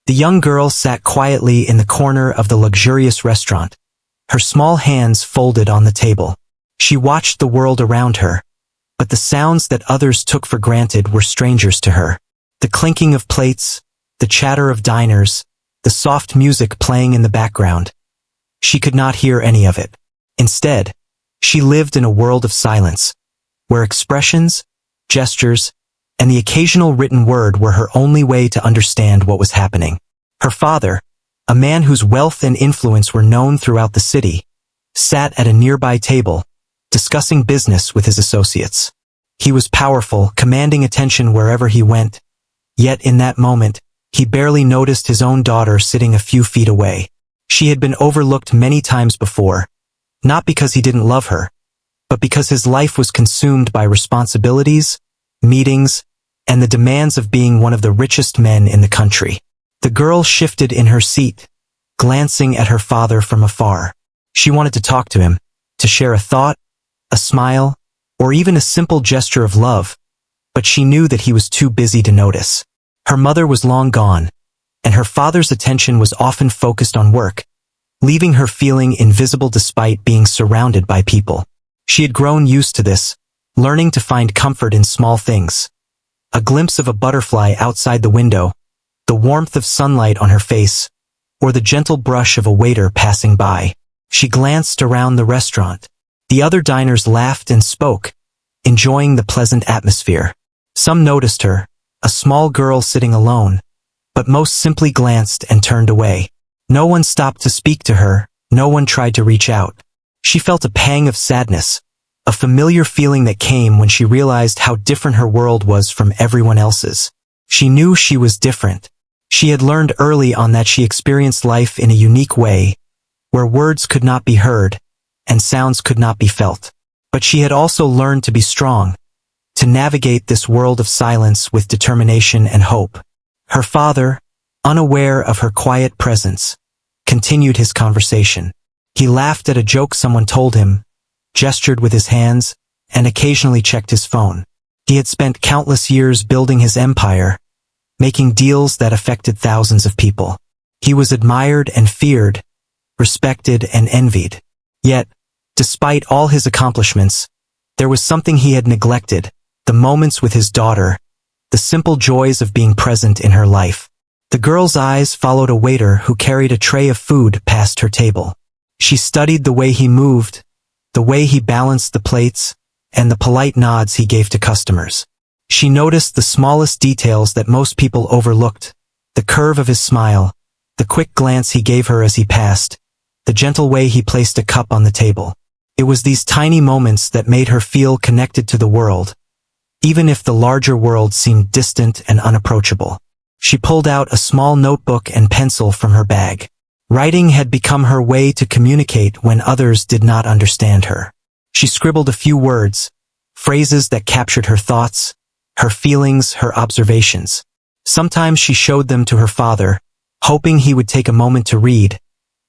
The young girl sat quietly in the corner of the luxurious restaurant, her small hands folded on the table. She watched the world around her, but the sounds that others took for granted were strangers to her. The clinking of plates, the chatter of diners, the soft music playing in the background. She could not hear any of it. Instead, she lived in a world of silence, where expressions, gestures, and the occasional written word were her only way to understand what was happening. Her father, a man whose wealth and influence were known throughout the city, sat at a nearby table, discussing business with his associates. He was powerful, commanding attention wherever he went, yet in that moment, he barely noticed his own daughter sitting a few feet away. She had been overlooked many times before, not because he didn't love her, but because his life was consumed by responsibilities, meetings, and the demands of being one of the richest men in the country. The girl shifted in her seat, glancing at her father from afar. She wanted to talk to him, to share a thought, a smile, or even a simple gesture of love, but she knew that he was too busy to notice. Her mother was long gone, and her father's attention was often focused on work, leaving her feeling invisible despite being surrounded by people. She had grown used to this, learning to find comfort in small things. A glimpse of a butterfly outside the window, the warmth of sunlight on her face, or the gentle brush of a waiter passing by. She glanced around the restaurant. The other diners laughed and spoke, enjoying the pleasant atmosphere. Some noticed her, a small girl sitting alone, but most simply glanced and turned away. No one stopped to speak to her, no one tried to reach out. She felt a pang of sadness, a familiar feeling that came when she realized how different her world was from everyone else's. She knew she was different. She had learned early on that she experienced life in a unique way, where words could not be heard, and sounds could not be felt. But she had also learned to be strong, to navigate this world of silence with determination and hope. Her father, unaware of her quiet presence, continued his conversation. He laughed at a joke someone told him, gestured with his hands, and occasionally checked his phone. He had spent countless years building his empire, making deals that affected thousands of people. He was admired and feared, respected and envied. Yet, despite all his accomplishments, there was something he had neglected, the moments with his daughter, the simple joys of being present in her life. The girl's eyes followed a waiter who carried a tray of food past her table. She studied the way he moved, the way he balanced the plates, and the polite nods he gave to customers. She noticed the smallest details that most people overlooked, the curve of his smile, the quick glance he gave her as he passed, the gentle way he placed a cup on the table. It was these tiny moments that made her feel connected to the world, even if the larger world seemed distant and unapproachable. She pulled out a small notebook and pencil from her bag. Writing had become her way to communicate when others did not understand her. She scribbled a few words, phrases that captured her thoughts, her feelings, her observations. Sometimes she showed them to her father, hoping he would take a moment to read,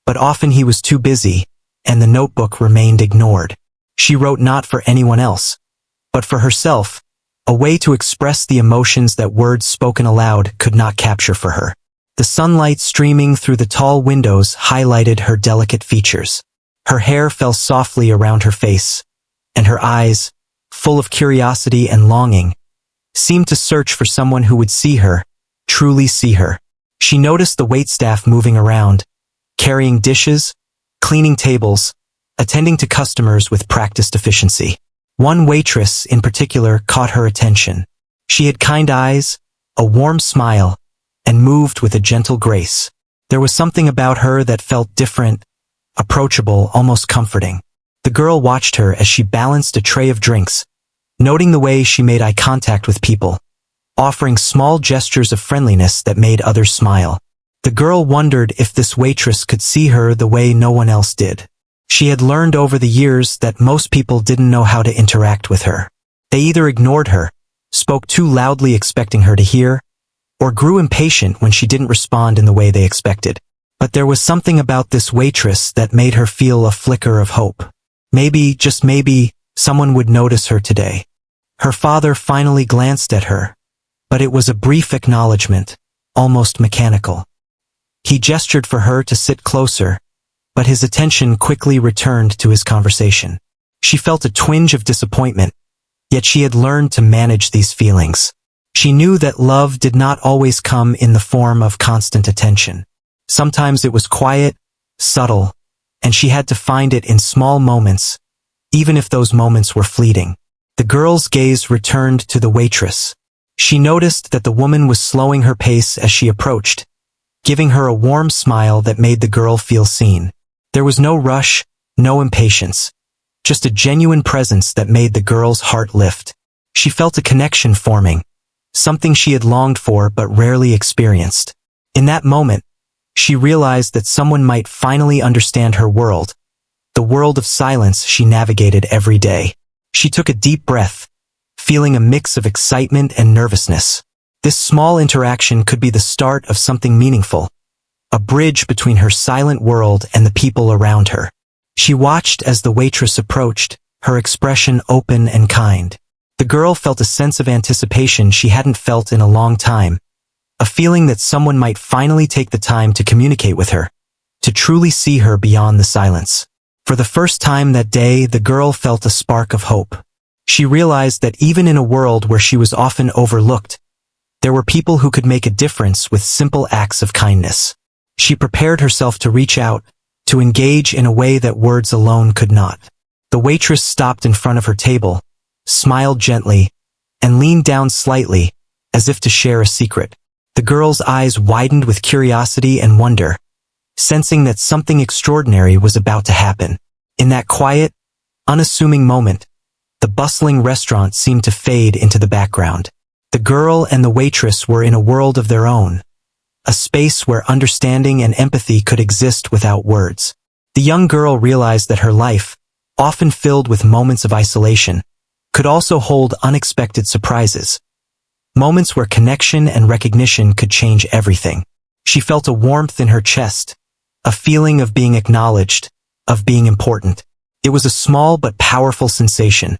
but often he was too busy, and the notebook remained ignored. She wrote not for anyone else, but for herself, a way to express the emotions that words spoken aloud could not capture for her. The sunlight streaming through the tall windows highlighted her delicate features. Her hair fell softly around her face, and her eyes, full of curiosity and longing, seemed to search for someone who would see her, truly see her. She noticed the waitstaff moving around, carrying dishes, cleaning tables, attending to customers with practiced efficiency. One waitress in particular caught her attention. She had kind eyes, a warm smile, and moved with a gentle grace. There was something about her that felt different, approachable, almost comforting. The girl watched her as she balanced a tray of drinks, noting the way she made eye contact with people, offering small gestures of friendliness that made others smile. The girl wondered if this waitress could see her the way no one else did. She had learned over the years that most people didn't know how to interact with her. They either ignored her, spoke too loudly expecting her to hear, or grew impatient when she didn't respond in the way they expected. But there was something about this waitress that made her feel a flicker of hope. Maybe, just maybe, someone would notice her today. Her father finally glanced at her, but it was a brief acknowledgement, almost mechanical. He gestured for her to sit closer, but his attention quickly returned to his conversation. She felt a twinge of disappointment, yet she had learned to manage these feelings. She knew that love did not always come in the form of constant attention. Sometimes it was quiet, subtle, and she had to find it in small moments, even if those moments were fleeting. The girl's gaze returned to the waitress. She noticed that the woman was slowing her pace as she approached, giving her a warm smile that made the girl feel seen. There was no rush, no impatience, just a genuine presence that made the girl's heart lift. She felt a connection forming, something she had longed for but rarely experienced. In that moment, she realized that someone might finally understand her world, the world of silence she navigated every day. She took a deep breath, feeling a mix of excitement and nervousness. This small interaction could be the start of something meaningful, a bridge between her silent world and the people around her. She watched as the waitress approached, her expression open and kind. The girl felt a sense of anticipation she hadn't felt in a long time, a feeling that someone might finally take the time to communicate with her, to truly see her beyond the silence. For the first time that day, the girl felt a spark of hope. She realized that even in a world where she was often overlooked, there were people who could make a difference with simple acts of kindness. She prepared herself to reach out, to engage in a way that words alone could not. The waitress stopped in front of her table, smiled gently, and leaned down slightly, as if to share a secret. The girl's eyes widened with curiosity and wonder, sensing that something extraordinary was about to happen. In that quiet, unassuming moment, the bustling restaurant seemed to fade into the background. The girl and the waitress were in a world of their own, a space where understanding and empathy could exist without words. The young girl realized that her life, often filled with moments of isolation, could also hold unexpected surprises, moments where connection and recognition could change everything. She felt a warmth in her chest, a feeling of being acknowledged, of being important. It was a small but powerful sensation,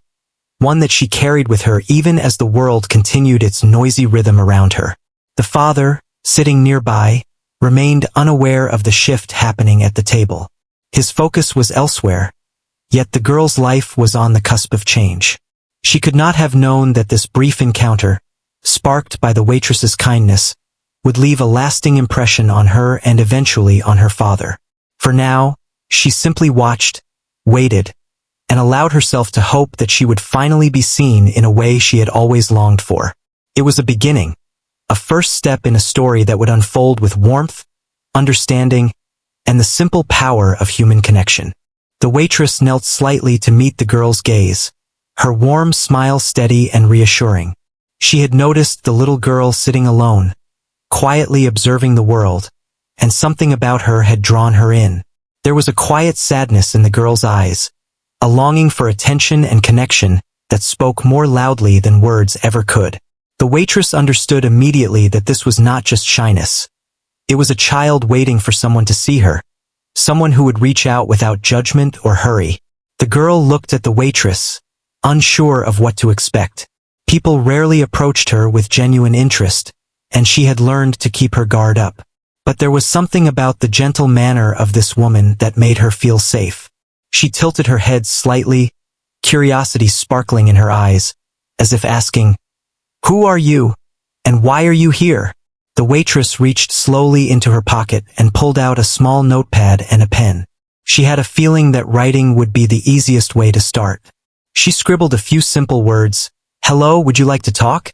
one that she carried with her even as the world continued its noisy rhythm around her. The father, sitting nearby, remained unaware of the shift happening at the table. His focus was elsewhere, yet the girl's life was on the cusp of change. She could not have known that this brief encounter, sparked by the waitress's kindness, would leave a lasting impression on her and eventually on her father. For now, she simply watched, waited, and allowed herself to hope that she would finally be seen in a way she had always longed for. It was a beginning, a first step in a story that would unfold with warmth, understanding, and the simple power of human connection. The waitress knelt slightly to meet the girl's gaze, her warm smile steady and reassuring. She had noticed the little girl sitting alone, quietly observing the world, and something about her had drawn her in. There was a quiet sadness in the girl's eyes, a longing for attention and connection that spoke more loudly than words ever could. The waitress understood immediately that this was not just shyness. It was a child waiting for someone to see her, someone who would reach out without judgment or hurry. The girl looked at the waitress, unsure of what to expect. People rarely approached her with genuine interest, and she had learned to keep her guard up. But there was something about the gentle manner of this woman that made her feel safe. She tilted her head slightly, curiosity sparkling in her eyes, as if asking, "Who are you? And why are you here?" The waitress reached slowly into her pocket and pulled out a small notepad and a pen. She had a feeling that writing would be the easiest way to start. She scribbled a few simple words, "Hello, would you like to talk?"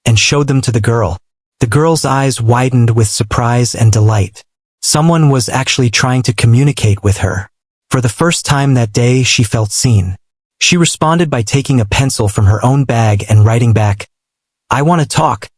and showed them to the girl. The girl's eyes widened with surprise and delight. Someone was actually trying to communicate with her. For the first time that day, she felt seen. She responded by taking a pencil from her own bag and writing back, "I want to talk,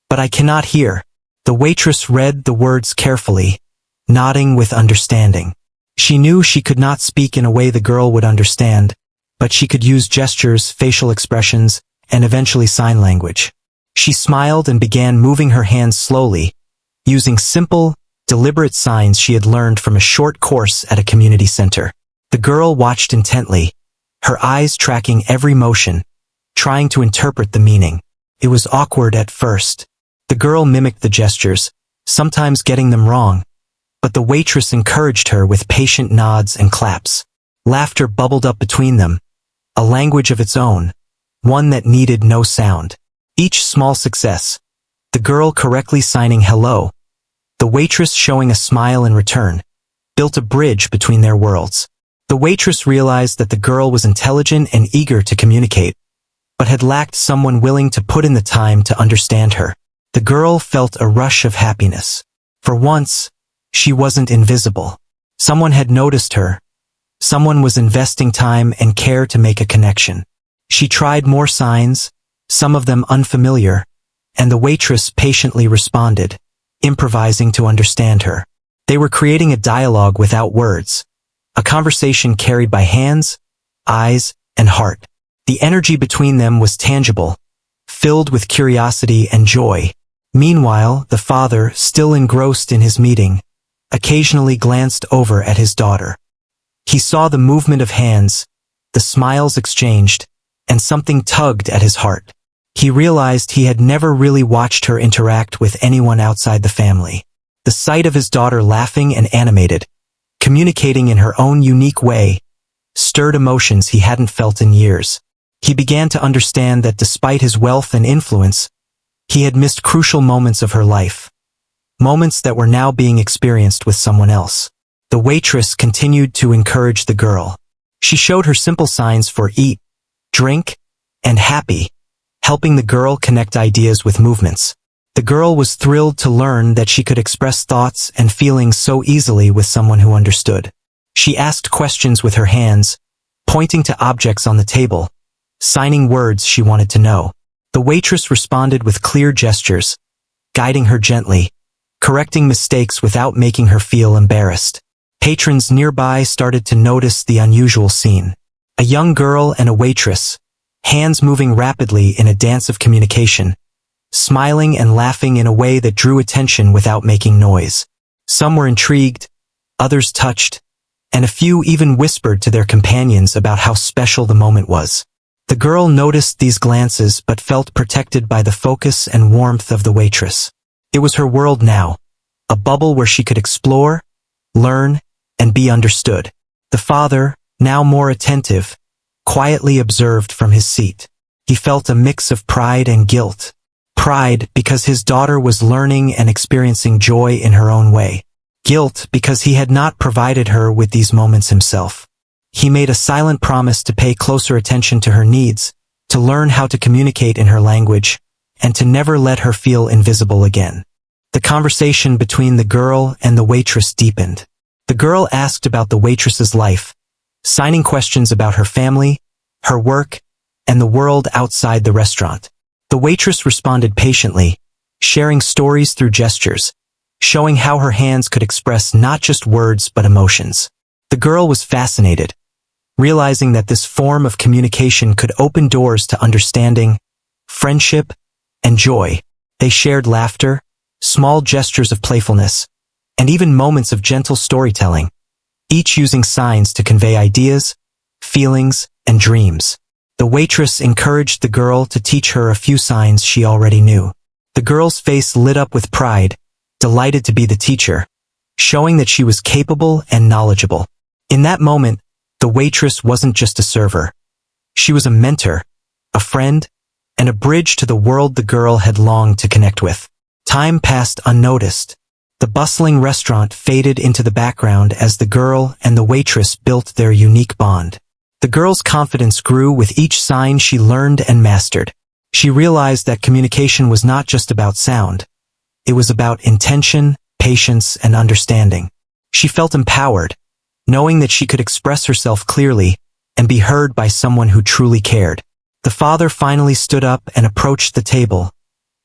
but I cannot hear." The waitress read the words carefully, nodding with understanding. She knew she could not speak in a way the girl would understand, but she could use gestures, facial expressions, and eventually sign language. She smiled and began moving her hands slowly, using simple, deliberate signs she had learned from a short course at a community center. The girl watched intently, her eyes tracking every motion, trying to interpret the meaning. It was awkward at first. The girl mimicked the gestures, sometimes getting them wrong, but the waitress encouraged her with patient nods and claps. Laughter bubbled up between them, a language of its own, one that needed no sound. Each small success, the girl correctly signing hello, the waitress showing a smile in return, built a bridge between their worlds. The waitress realized that the girl was intelligent and eager to communicate, but had lacked someone willing to put in the time to understand her. The girl felt a rush of happiness. For once, she wasn't invisible. Someone had noticed her. Someone was investing time and care to make a connection. She tried more signs, some of them unfamiliar, and the waitress patiently responded, improvising to understand her. They were creating a dialogue without words, a conversation carried by hands, eyes, and heart. The energy between them was tangible, filled with curiosity and joy. Meanwhile, the father, still engrossed in his meeting, occasionally glanced over at his daughter. He saw the movement of hands, the smiles exchanged, and something tugged at his heart. He realized he had never really watched her interact with anyone outside the family. The sight of his daughter laughing and animated, communicating in her own unique way, stirred emotions he hadn't felt in years. He began to understand that despite his wealth and influence, he had missed crucial moments of her life, moments that were now being experienced with someone else. The waitress continued to encourage the girl. She showed her simple signs for eat, drink, and happy, helping the girl connect ideas with movements. The girl was thrilled to learn that she could express thoughts and feelings so easily with someone who understood. She asked questions with her hands, pointing to objects on the table, signing words she wanted to know. The waitress responded with clear gestures, guiding her gently, correcting mistakes without making her feel embarrassed. Patrons nearby started to notice the unusual scene. A young girl and a waitress, hands moving rapidly in a dance of communication, smiling and laughing in a way that drew attention without making noise. Some were intrigued, others touched, and a few even whispered to their companions about how special the moment was. The girl noticed these glances but felt protected by the focus and warmth of the waitress. It was her world now, a bubble where she could explore, learn, and be understood. The father, now more attentive, quietly observed from his seat. He felt a mix of pride and guilt. Pride because his daughter was learning and experiencing joy in her own way. Guilt because he had not provided her with these moments himself. He made a silent promise to pay closer attention to her needs, to learn how to communicate in her language, and to never let her feel invisible again. The conversation between the girl and the waitress deepened. The girl asked about the waitress's life, signing questions about her family, her work, and the world outside the restaurant. The waitress responded patiently, sharing stories through gestures, showing how her hands could express not just words but emotions. The girl was fascinated, realizing that this form of communication could open doors to understanding, friendship, and joy. They shared laughter, small gestures of playfulness, and even moments of gentle storytelling, each using signs to convey ideas, feelings, and dreams. The waitress encouraged the girl to teach her a few signs she already knew. The girl's face lit up with pride, delighted to be the teacher, showing that she was capable and knowledgeable. In that moment, the waitress wasn't just a server. She was a mentor, a friend, and a bridge to the world the girl had longed to connect with. Time passed unnoticed. The bustling restaurant faded into the background as the girl and the waitress built their unique bond. The girl's confidence grew with each sign she learned and mastered. She realized that communication was not just about sound. It was about intention, patience, and understanding. She felt empowered, knowing that she could express herself clearly and be heard by someone who truly cared. The father finally stood up and approached the table,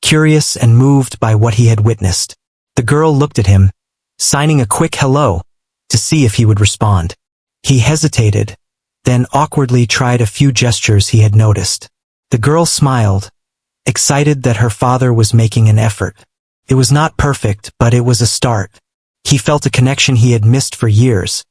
curious and moved by what he had witnessed. The girl looked at him, signing a quick hello, to see if he would respond. He hesitated, then awkwardly tried a few gestures he had noticed. The girl smiled, excited that her father was making an effort. It was not perfect, but it was a start. He felt a connection he had missed for years,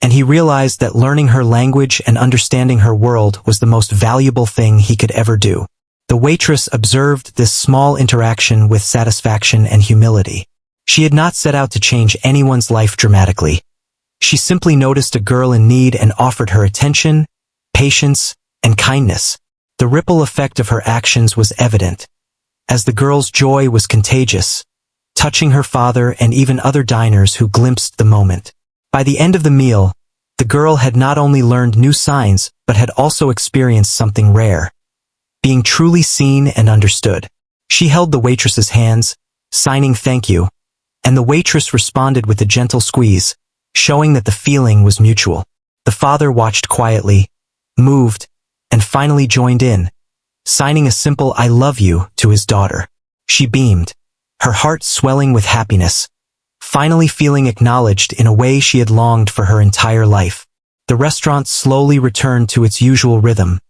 and he realized that learning her language and understanding her world was the most valuable thing he could ever do. The waitress observed this small interaction with satisfaction and humility. She had not set out to change anyone's life dramatically. She simply noticed a girl in need and offered her attention, patience, and kindness. The ripple effect of her actions was evident, as the girl's joy was contagious, touching her father and even other diners who glimpsed the moment. By the end of the meal, the girl had not only learned new signs, but had also experienced something rare, being truly seen and understood. She held the waitress's hands, signing thank you, and the waitress responded with a gentle squeeze, showing that the feeling was mutual. The father watched quietly, moved, and finally joined in, signing a simple "I love you" to his daughter. She beamed, her heart swelling with happiness, finally feeling acknowledged in a way she had longed for her entire life. The restaurant slowly returned to its usual rhythm,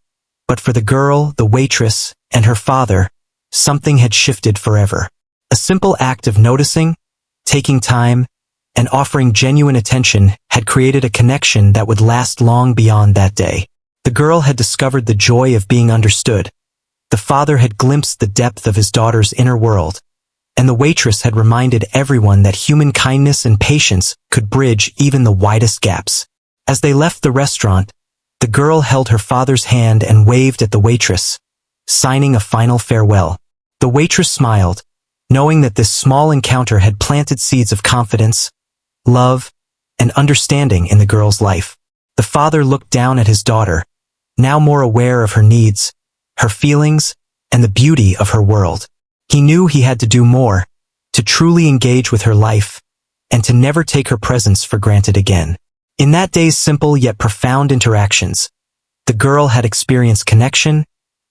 but for the girl, the waitress, and her father, something had shifted forever. A simple act of noticing, taking time, and offering genuine attention had created a connection that would last long beyond that day. The girl had discovered the joy of being understood. The father had glimpsed the depth of his daughter's inner world, and the waitress had reminded everyone that human kindness and patience could bridge even the widest gaps. As they left the restaurant, the girl held her father's hand and waved at the waitress, signing a final farewell. The waitress smiled, knowing that this small encounter had planted seeds of confidence, love, and understanding in the girl's life. The father looked down at his daughter, now more aware of her needs, her feelings, and the beauty of her world. He knew he had to do more, to truly engage with her life, and to never take her presence for granted again. In that day's simple yet profound interactions, the girl had experienced connection,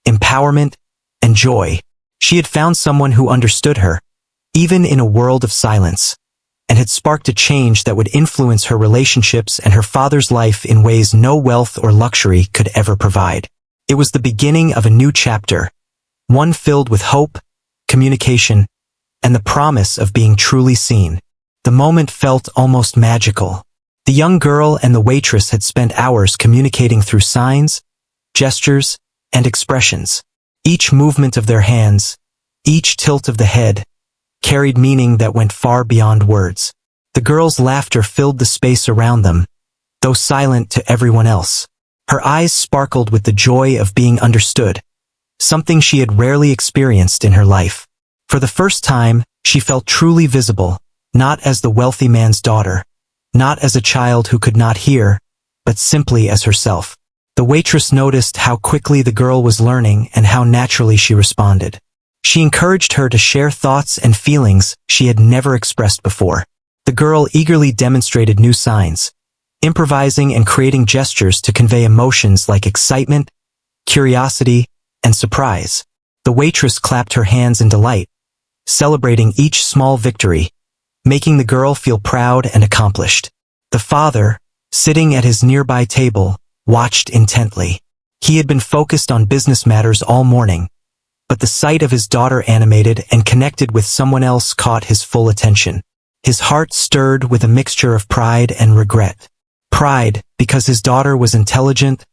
empowerment, and joy. She had found someone who understood her, even in a world of silence, and had sparked a change that would influence her relationships and her father's life in ways no wealth or luxury could ever provide. It was the beginning of a new chapter, one filled with hope, communication, and the promise of being truly seen. The moment felt almost magical. The young girl and the waitress had spent hours communicating through signs, gestures, and expressions. Each movement of their hands, each tilt of the head, carried meaning that went far beyond words. The girl's laughter filled the space around them, though silent to everyone else. Her eyes sparkled with the joy of being understood, something she had rarely experienced in her life. For the first time, she felt truly visible, not as the wealthy man's daughter, not as a child who could not hear, but simply as herself. The waitress noticed how quickly the girl was learning and how naturally she responded. She encouraged her to share thoughts and feelings she had never expressed before. The girl eagerly demonstrated new signs, improvising and creating gestures to convey emotions like excitement, curiosity, and surprise. The waitress clapped her hands in delight, celebrating each small victory, making the girl feel proud and accomplished. The father, sitting at his nearby table, watched intently. He had been focused on business matters all morning, but the sight of his daughter animated and connected with someone else caught his full attention. His heart stirred with a mixture of pride and regret. Pride, because his daughter was intelligent,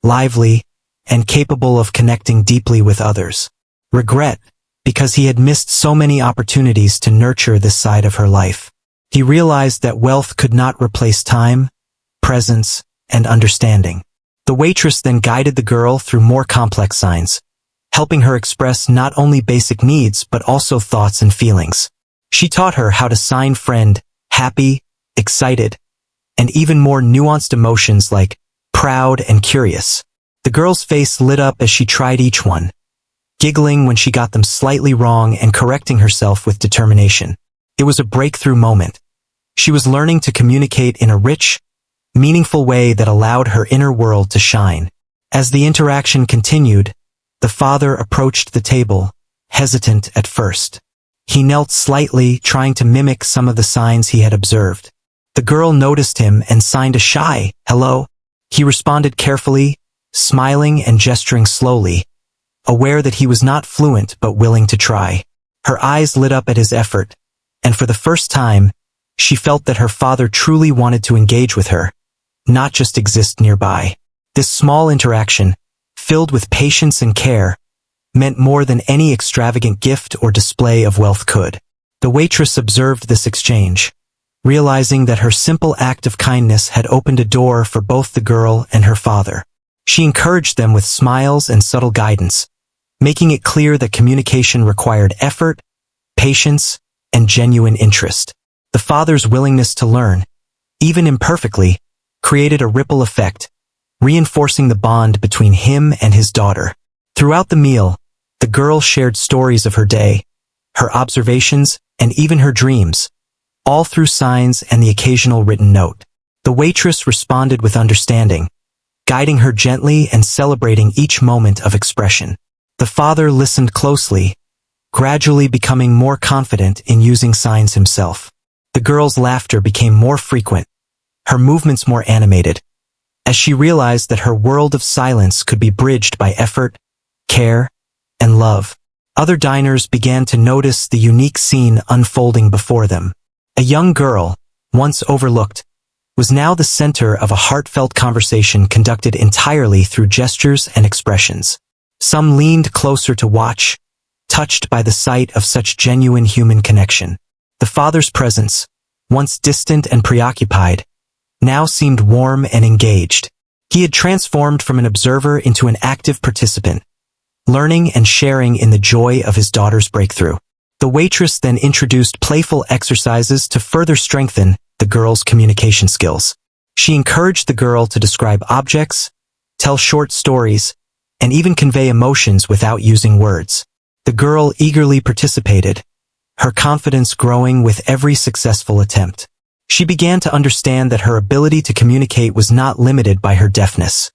lively, and capable of connecting deeply with others. Regret, because he had missed so many opportunities to nurture this side of her life. He realized that wealth could not replace time, presence, and understanding. The waitress then guided the girl through more complex signs, helping her express not only basic needs but also thoughts and feelings. She taught her how to sign friend, happy, excited, and even more nuanced emotions like proud and curious. The girl's face lit up as she tried each one, giggling when she got them slightly wrong and correcting herself with determination. It was a breakthrough moment. She was learning to communicate in a rich, meaningful way that allowed her inner world to shine. As the interaction continued, the father approached the table, hesitant at first. He knelt slightly, trying to mimic some of the signs he had observed. The girl noticed him and signed a shy hello. He responded carefully, smiling and gesturing slowly, aware that he was not fluent but willing to try. Her eyes lit up at his effort, and for the first time, she felt that her father truly wanted to engage with her, not just exist nearby. This small interaction, filled with patience and care, meant more than any extravagant gift or display of wealth could. The waitress observed this exchange, realizing that her simple act of kindness had opened a door for both the girl and her father. She encouraged them with smiles and subtle guidance, making it clear that communication required effort, patience, and genuine interest. The father's willingness to learn, even imperfectly, created a ripple effect, reinforcing the bond between him and his daughter. Throughout the meal, the girl shared stories of her day, her observations, and even her dreams, all through signs and the occasional written note. The waitress responded with understanding, guiding her gently and celebrating each moment of expression. The father listened closely, gradually becoming more confident in using signs himself. The girl's laughter became more frequent, her movements more animated, as she realized that her world of silence could be bridged by effort, care, and love. Other diners began to notice the unique scene unfolding before them. A young girl, once overlooked, was now the center of a heartfelt conversation conducted entirely through gestures and expressions. Some leaned closer to watch, touched by the sight of such genuine human connection. The father's presence, once distant and preoccupied, now seemed warm and engaged. He had transformed from an observer into an active participant, learning and sharing in the joy of his daughter's breakthrough. The waitress then introduced playful exercises to further strengthen the girl's communication skills. She encouraged the girl to describe objects, tell short stories, and even convey emotions without using words. The girl eagerly participated, her confidence growing with every successful attempt. She began to understand that her ability to communicate was not limited by her deafness.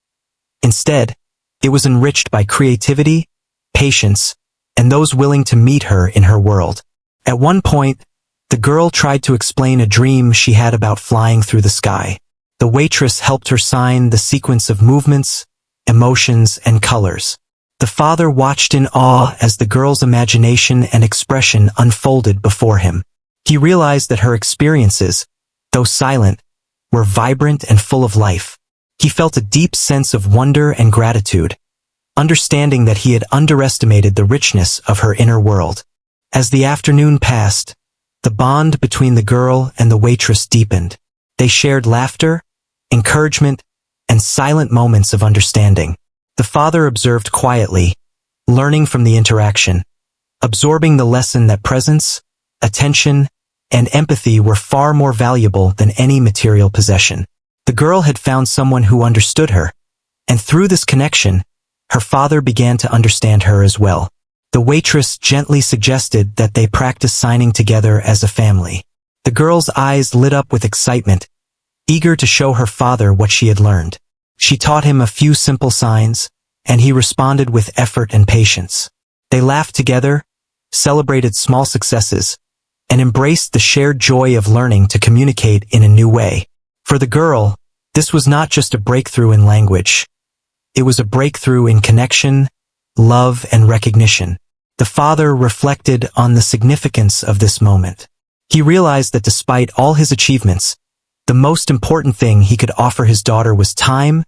Instead, it was enriched by creativity, patience, and those willing to meet her in her world. At one point, the girl tried to explain a dream she had about flying through the sky. The waitress helped her sign the sequence of movements, emotions, and colors. The father watched in awe as the girl's imagination and expression unfolded before him. He realized that her experiences, though silent, were vibrant and full of life. He felt a deep sense of wonder and gratitude, understanding that he had underestimated the richness of her inner world. As the afternoon passed, the bond between the girl and the waitress deepened. They shared laughter, encouragement, and silent moments of understanding. The father observed quietly, learning from the interaction, absorbing the lesson that presence, attention, and empathy were far more valuable than any material possession. The girl had found someone who understood her, and through this connection, her father began to understand her as well. The waitress gently suggested that they practice signing together as a family. The girl's eyes lit up with excitement, eager to show her father what she had learned. She taught him a few simple signs, and he responded with effort and patience. They laughed together, celebrated small successes, and embraced the shared joy of learning to communicate in a new way. For the girl, this was not just a breakthrough in language. It was a breakthrough in connection, love, and recognition. The father reflected on the significance of this moment. He realized that despite all his achievements, the most important thing he could offer his daughter was time,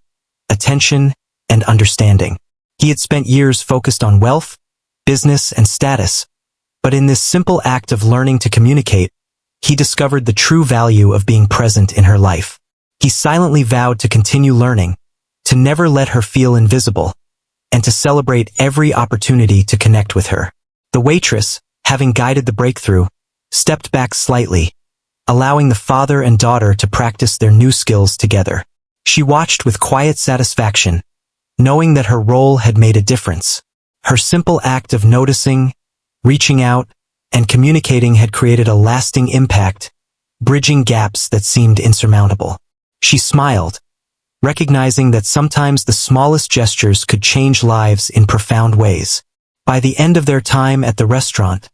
attention, and understanding. He had spent years focused on wealth, business, and status, but in this simple act of learning to communicate, he discovered the true value of being present in her life. He silently vowed to continue learning, to never let her feel invisible, and to celebrate every opportunity to connect with her. The waitress, having guided the breakthrough, stepped back slightly, allowing the father and daughter to practice their new skills together. She watched with quiet satisfaction, knowing that her role had made a difference. Her simple act of noticing, reaching out, and communicating had created a lasting impact, bridging gaps that seemed insurmountable. She smiled, recognizing that sometimes the smallest gestures could change lives in profound ways. By the end of their time at the restaurant,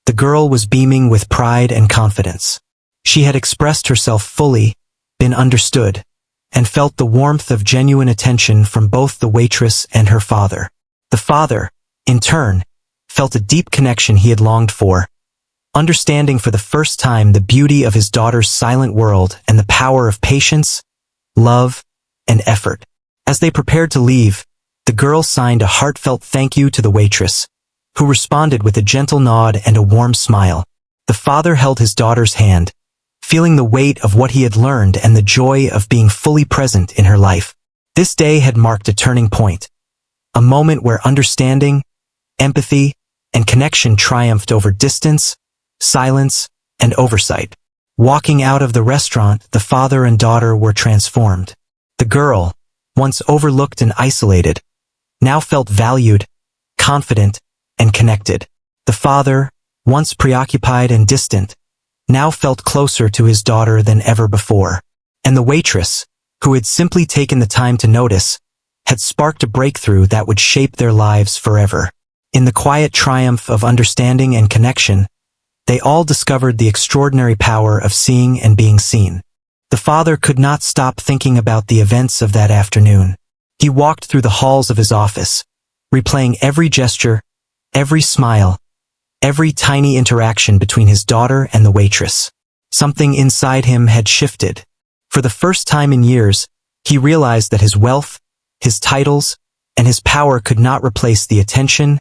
the girl was beaming with pride and confidence. She had expressed herself fully, been understood, and felt the warmth of genuine attention from both the waitress and her father. The father, in turn, felt a deep connection he had longed for, understanding for the first time the beauty of his daughter's silent world and the power of patience, love, and effort. As they prepared to leave, the girl signed a heartfelt thank you to the waitress, who responded with a gentle nod and a warm smile. The father held his daughter's hand, feeling the weight of what he had learned and the joy of being fully present in her life. This day had marked a turning point, a moment where understanding, empathy, and connection triumphed over distance, silence, and oversight. Walking out of the restaurant, the father and daughter were transformed. The girl, once overlooked and isolated, now felt valued, confident, and connected. The father, once preoccupied and distant, now felt closer to his daughter than ever before. And the waitress, who had simply taken the time to notice, had sparked a breakthrough that would shape their lives forever. In the quiet triumph of understanding and connection, they all discovered the extraordinary power of seeing and being seen. The father could not stop thinking about the events of that afternoon. He walked through the halls of his office, replaying every gesture, every smile, every tiny interaction between his daughter and the waitress. Something inside him had shifted. For the first time in years, he realized that his wealth, his titles, and his power could not replace the attention,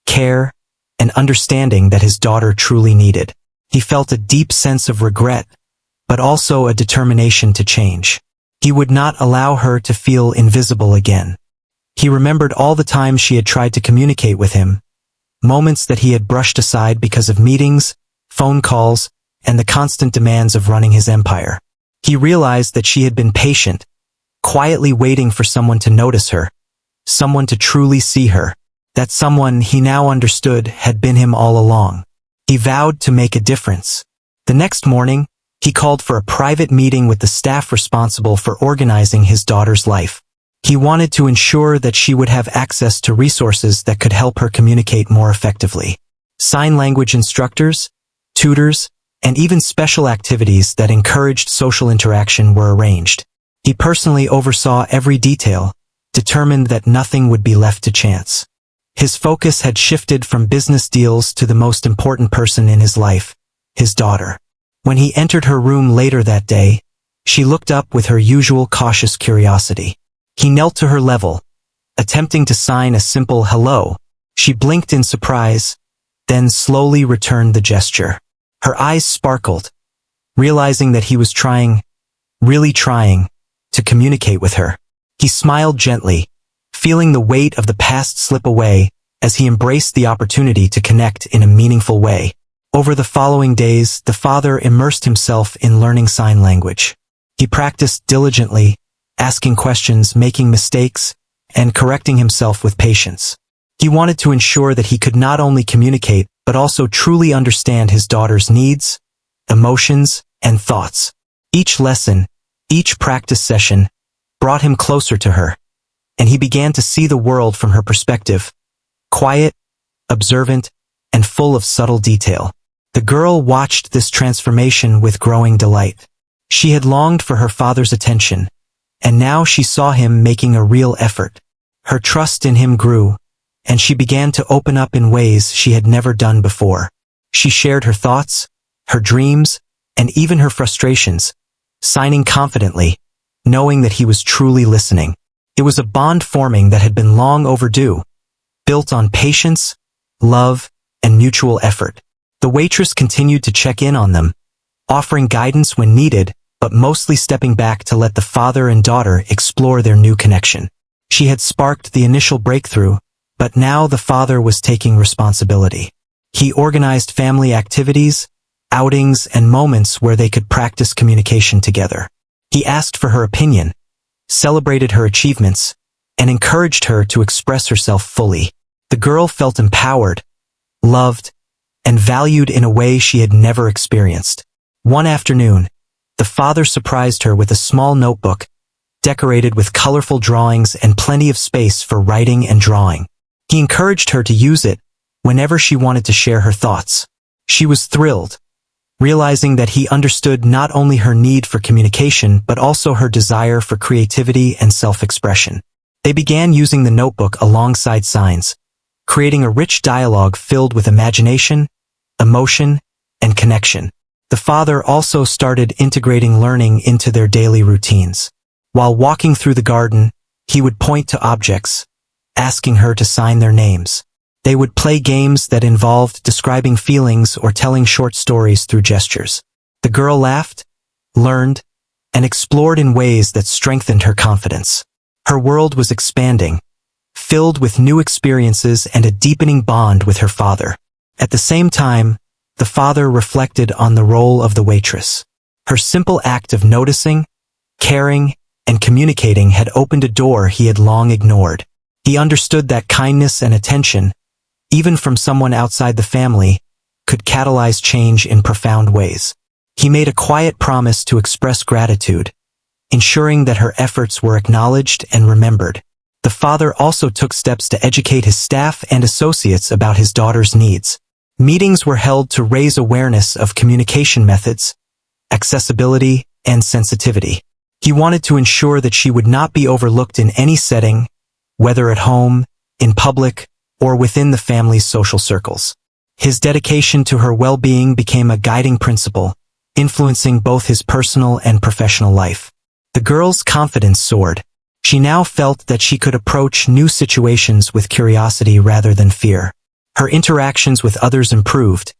care, and understanding that his daughter truly needed. He felt a deep sense of regret, but also a determination to change. He would not allow her to feel invisible again. He remembered all the times she had tried to communicate with him, moments that he had brushed aside because of meetings, phone calls, and the constant demands of running his empire. He realized that she had been patient, quietly waiting for someone to notice her, someone to truly see her. That someone, he now understood, had been him all along. He vowed to make a difference. The next morning, he called for a private meeting with the staff responsible for organizing his daughter's life. He wanted to ensure that she would have access to resources that could help her communicate more effectively. Sign language instructors, tutors, and even special activities that encouraged social interaction were arranged. He personally oversaw every detail, determined that nothing would be left to chance. His focus had shifted from business deals to the most important person in his life, his daughter. When he entered her room later that day, she looked up with her usual cautious curiosity. He knelt to her level, attempting to sign a simple hello. She blinked in surprise, then slowly returned the gesture. Her eyes sparkled, realizing that he was trying, really trying, to communicate with her. He smiled gently, feeling the weight of the past slip away as he embraced the opportunity to connect in a meaningful way. Over the following days, the father immersed himself in learning sign language. He practiced diligently, asking questions, making mistakes, and correcting himself with patience. He wanted to ensure that he could not only communicate, but also truly understand his daughter's needs, emotions, and thoughts. Each lesson, each practice session, brought him closer to her, and he began to see the world from her perspective, quiet, observant, and full of subtle detail. The girl watched this transformation with growing delight. She had longed for her father's attention, and now she saw him making a real effort. Her trust in him grew, and she began to open up in ways she had never done before. She shared her thoughts, her dreams, and even her frustrations, signing confidently, knowing that he was truly listening. It was a bond forming that had been long overdue, built on patience, love, and mutual effort. The waitress continued to check in on them, offering guidance when needed, but mostly stepping back to let the father and daughter explore their new connection. She had sparked the initial breakthrough, but now the father was taking responsibility. He organized family activities, outings, and moments where they could practice communication together. He asked for her opinion, celebrated her achievements, and encouraged her to express herself fully. The girl felt empowered, loved, and valued in a way she had never experienced. One afternoon, the father surprised her with a small notebook, decorated with colorful drawings and plenty of space for writing and drawing. He encouraged her to use it whenever she wanted to share her thoughts. She was thrilled, realizing that he understood not only her need for communication but also her desire for creativity and self-expression. They began using the notebook alongside signs, creating a rich dialogue filled with imagination, emotion, and connection. The father also started integrating learning into their daily routines. While walking through the garden, he would point to objects, asking her to sign their names. They would play games that involved describing feelings or telling short stories through gestures. The girl laughed, learned, and explored in ways that strengthened her confidence. Her world was expanding, filled with new experiences and a deepening bond with her father. At the same time, the father reflected on the role of the waitress. Her simple act of noticing, caring, and communicating had opened a door he had long ignored. He understood that kindness and attention, even from someone outside the family, could catalyze change in profound ways. He made a quiet promise to express gratitude, ensuring that her efforts were acknowledged and remembered. The father also took steps to educate his staff and associates about his daughter's needs. Meetings were held to raise awareness of communication methods, accessibility, and sensitivity. He wanted to ensure that she would not be overlooked in any setting, whether at home, in public, or within the family's social circles. His dedication to her well-being became a guiding principle, influencing both his personal and professional life. The girl's confidence soared. She now felt that she could approach new situations with curiosity rather than fear. Her interactions with others improved,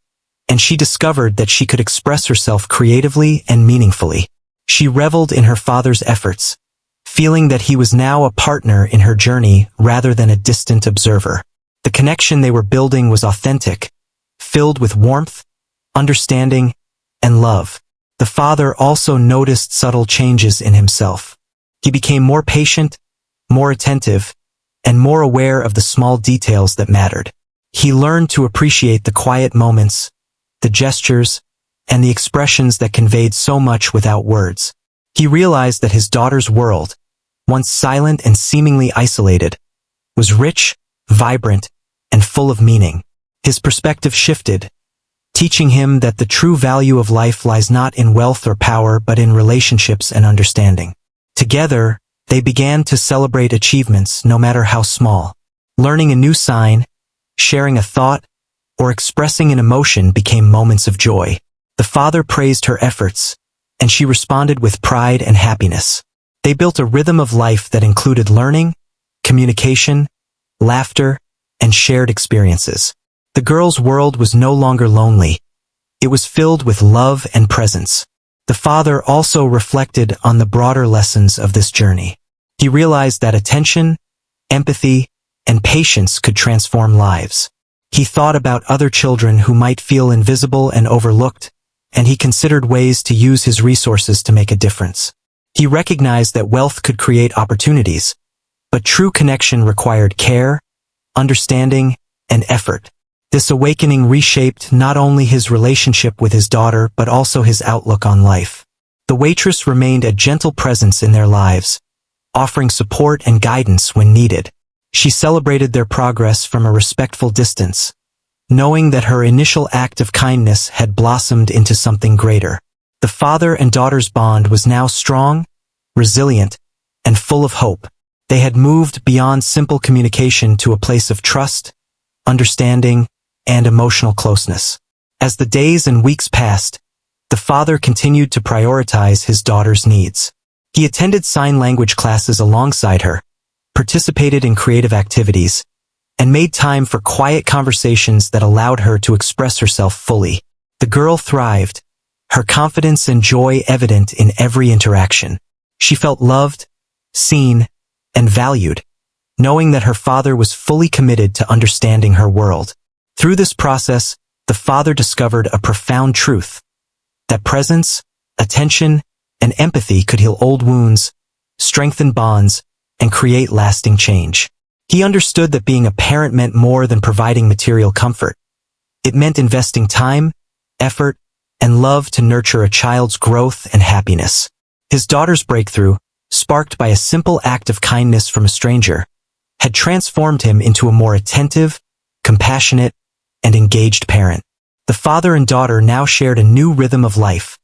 and she discovered that she could express herself creatively and meaningfully. She reveled in her father's efforts, feeling that he was now a partner in her journey rather than a distant observer. The connection they were building was authentic, filled with warmth, understanding, and love. The father also noticed subtle changes in himself. He became more patient, more attentive, and more aware of the small details that mattered. He learned to appreciate the quiet moments, the gestures, and the expressions that conveyed so much without words. He realized that his daughter's world, once silent and seemingly isolated, was rich, vibrant, and full of meaning. His perspective shifted, teaching him that the true value of life lies not in wealth or power but in relationships and understanding. Together, they began to celebrate achievements no matter how small. Learning a new sign, sharing a thought, or expressing an emotion became moments of joy. The father praised her efforts, and she responded with pride and happiness. They built a rhythm of life that included learning, communication, laughter, and shared experiences. The girl's world was no longer lonely. It was filled with love and presence. The father also reflected on the broader lessons of this journey. He realized that attention, empathy, and patience could transform lives. He thought about other children who might feel invisible and overlooked, and he considered ways to use his resources to make a difference. He recognized that wealth could create opportunities, but true connection required care, understanding, and effort. This awakening reshaped not only his relationship with his daughter but also his outlook on life. The waitress remained a gentle presence in their lives, offering support and guidance when needed. She celebrated their progress from a respectful distance, knowing that her initial act of kindness had blossomed into something greater. The father and daughter's bond was now strong, resilient, and full of hope. They had moved beyond simple communication to a place of trust, understanding, and emotional closeness. As the days and weeks passed, the father continued to prioritize his daughter's needs. He attended sign language classes alongside her, participated in creative activities, and made time for quiet conversations that allowed her to express herself fully. The girl thrived, her confidence and joy evident in every interaction. She felt loved, seen, and valued, knowing that her father was fully committed to understanding her world. Through this process, the father discovered a profound truth: that presence, attention, and empathy could heal old wounds, strengthen bonds, and create lasting change. He understood that being a parent meant more than providing material comfort. It meant investing time, effort, and love to nurture a child's growth and happiness. His daughter's breakthrough, sparked by a simple act of kindness from a stranger, had transformed him into a more attentive, compassionate, and engaged parent. The father and daughter now shared a new rhythm of life,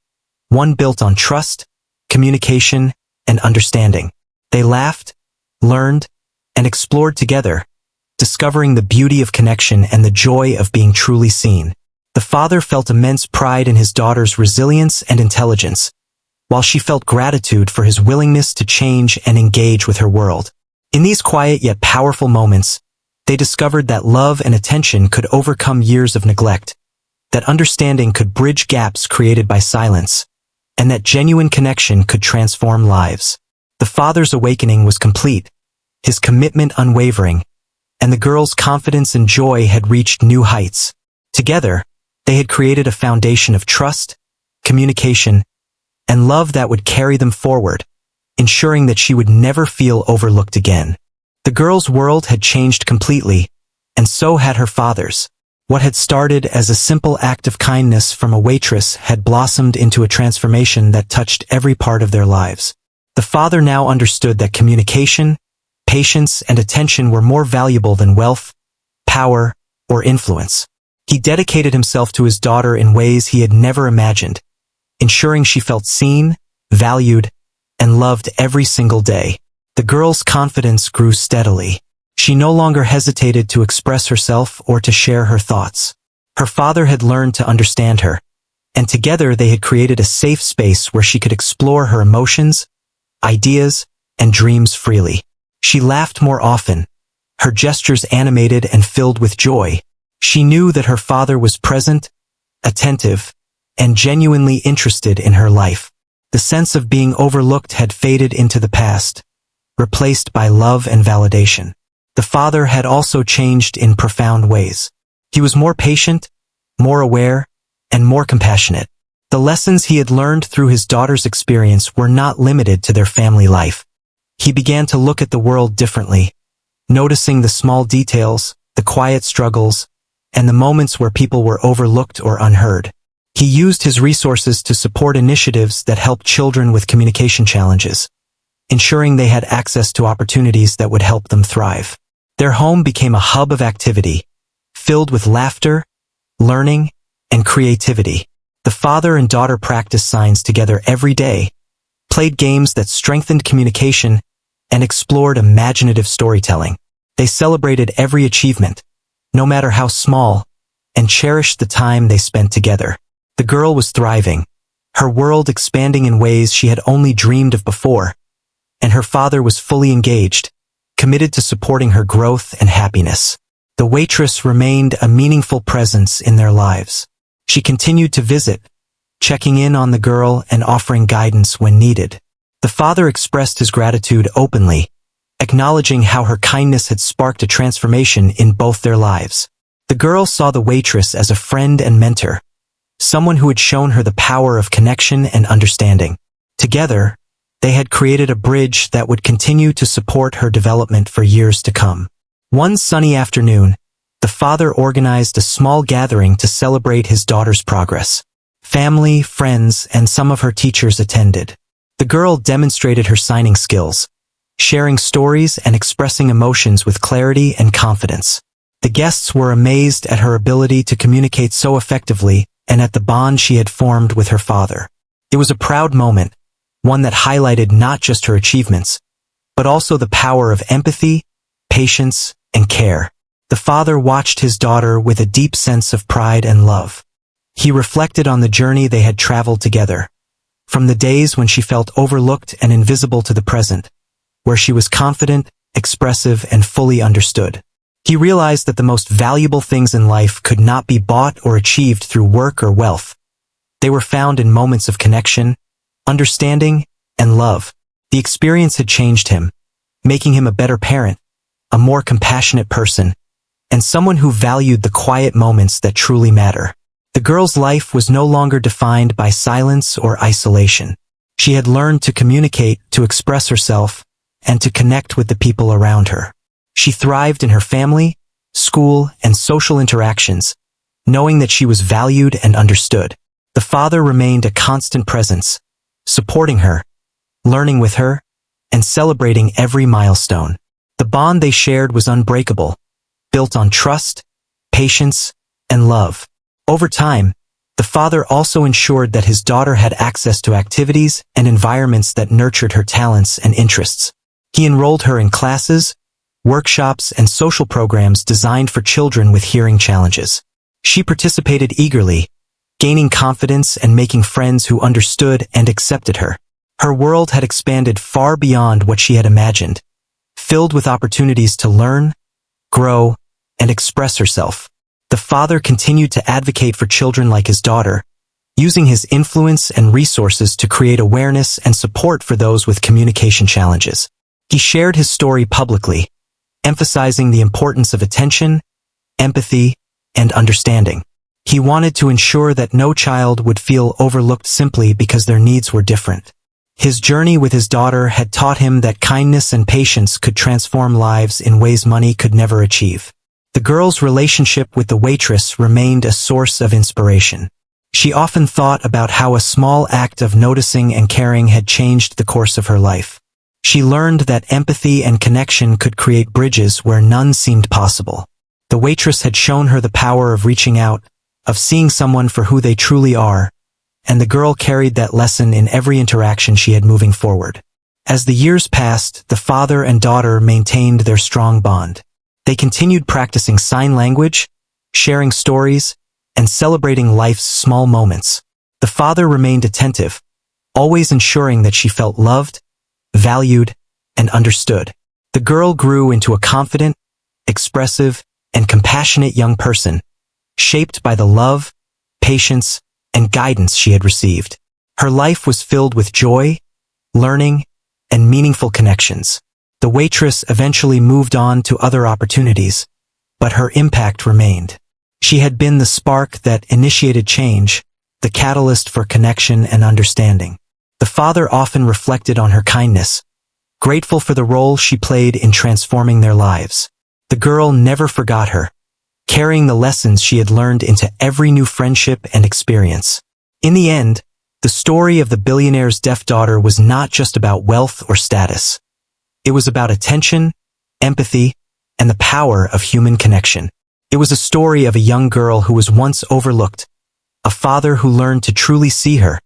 one built on trust, communication, and understanding. They laughed, learned, and explored together, discovering the beauty of connection and the joy of being truly seen. The father felt immense pride in his daughter's resilience and intelligence, while she felt gratitude for his willingness to change and engage with her world. In these quiet yet powerful moments, They discovered that love and attention could overcome years of neglect, that understanding could bridge gaps created by silence, and that genuine connection could transform lives. The father's awakening was complete, his commitment unwavering, and the girl's confidence and joy had reached new heights. Together, they had created a foundation of trust, communication, and love that would carry them forward, ensuring that she would never feel overlooked again. The girl's world had changed completely, and so had her father's. What had started as a simple act of kindness from a waitress had blossomed into a transformation that touched every part of their lives. The father now understood that communication, patience, and attention were more valuable than wealth, power, or influence. He dedicated himself to his daughter in ways he had never imagined, ensuring she felt seen, valued, and loved every single day. The girl's confidence grew steadily. She no longer hesitated to express herself or to share her thoughts. Her father had learned to understand her, and together they had created a safe space where she could explore her emotions, ideas, and dreams freely. She laughed more often, her gestures animated and filled with joy. She knew that her father was present, attentive, and genuinely interested in her life. The sense of being overlooked had faded into the past, replaced by love and validation. The father had also changed in profound ways. He was more patient, more aware, and more compassionate. The lessons he had learned through his daughter's experience were not limited to their family life. He began to look at the world differently, noticing the small details, the quiet struggles, and the moments where people were overlooked or unheard. He used his resources to support initiatives that helped children with communication challenges, ensuring they had access to opportunities that would help them thrive. Their home became a hub of activity, filled with laughter, learning, and creativity. The father and daughter practiced signs together every day, played games that strengthened communication, and explored imaginative storytelling. They celebrated every achievement, no matter how small, and cherished the time they spent together. The girl was thriving, her world expanding in ways she had only dreamed of before, and her father was fully engaged, committed to supporting her growth and happiness. The waitress remained a meaningful presence in their lives. She continued to visit, checking in on the girl and offering guidance when needed. The father expressed his gratitude openly, acknowledging how her kindness had sparked a transformation in both their lives. The girl saw the waitress as a friend and mentor, someone who had shown her the power of connection and understanding. Together, they had created a bridge that would continue to support her development for years to come. One sunny afternoon, the father organized a small gathering to celebrate his daughter's progress. Family, friends, and some of her teachers attended. The girl demonstrated her signing skills, sharing stories and expressing emotions with clarity and confidence. The guests were amazed at her ability to communicate so effectively and at the bond she had formed with her father. It was a proud moment, one that highlighted not just her achievements, but also the power of empathy, patience, and care. The father watched his daughter with a deep sense of pride and love. He reflected on the journey they had traveled together, from the days when she felt overlooked and invisible to the present, where she was confident, expressive, and fully understood. He realized that the most valuable things in life could not be bought or achieved through work or wealth. They were found in moments of connection, understanding, and love. The experience had changed him, making him a better parent, a more compassionate person, and someone who valued the quiet moments that truly matter. The girl's life was no longer defined by silence or isolation. She had learned to communicate, to express herself, and to connect with the people around her. She thrived in her family, school, and social interactions, knowing that she was valued and understood. The father remained a constant presence, supporting her, learning with her, and celebrating every milestone. The bond they shared was unbreakable, built on trust, patience, and love. Over time, the father also ensured that his daughter had access to activities and environments that nurtured her talents and interests. He enrolled her in classes, workshops, and social programs designed for children with hearing challenges. She participated eagerly, gaining confidence and making friends who understood and accepted her. Her world had expanded far beyond what she had imagined, filled with opportunities to learn, grow, and express herself. The father continued to advocate for children like his daughter, using his influence and resources to create awareness and support for those with communication challenges. He shared his story publicly, emphasizing the importance of attention, empathy, and understanding. He wanted to ensure that no child would feel overlooked simply because their needs were different. His journey with his daughter had taught him that kindness and patience could transform lives in ways money could never achieve. The girl's relationship with the waitress remained a source of inspiration. She often thought about how a small act of noticing and caring had changed the course of her life. She learned that empathy and connection could create bridges where none seemed possible. The waitress had shown her the power of reaching out, of seeing someone for who they truly are, and the girl carried that lesson in every interaction she had moving forward. As the years passed, the father and daughter maintained their strong bond. They continued practicing sign language, sharing stories, and celebrating life's small moments. The father remained attentive, always ensuring that she felt loved, valued, and understood. The girl grew into a confident, expressive, and compassionate young person, shaped by the love, patience, and guidance she had received. Her life was filled with joy, learning, and meaningful connections. The waitress eventually moved on to other opportunities, but her impact remained. She had been the spark that initiated change, the catalyst for connection and understanding. The father often reflected on her kindness, grateful for the role she played in transforming their lives. The girl never forgot her, carrying the lessons she had learned into every new friendship and experience. In the end, the story of the billionaire's deaf daughter was not just about wealth or status. It was about attention, empathy, and the power of human connection. It was a story of a young girl who was once overlooked, a father who learned to truly see her,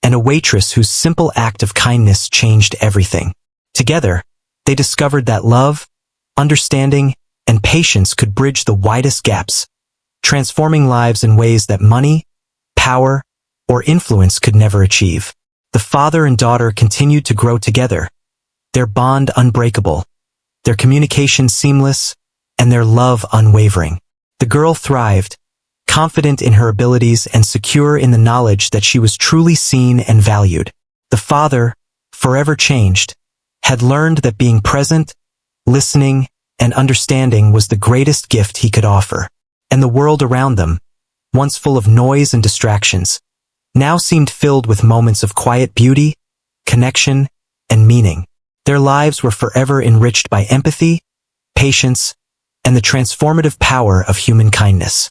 and a waitress whose simple act of kindness changed everything. Together, they discovered that love, understanding, and patience could bridge the widest gaps, transforming lives in ways that money, power, or influence could never achieve. The father and daughter continued to grow together, their bond unbreakable, their communication seamless, and their love unwavering. The girl thrived, confident in her abilities and secure in the knowledge that she was truly seen and valued. The father, forever changed, had learned that being present, listening, and understanding was the greatest gift he could offer. And the world around them, once full of noise and distractions, now seemed filled with moments of quiet beauty, connection, and meaning. Their lives were forever enriched by empathy, patience, and the transformative power of human kindness.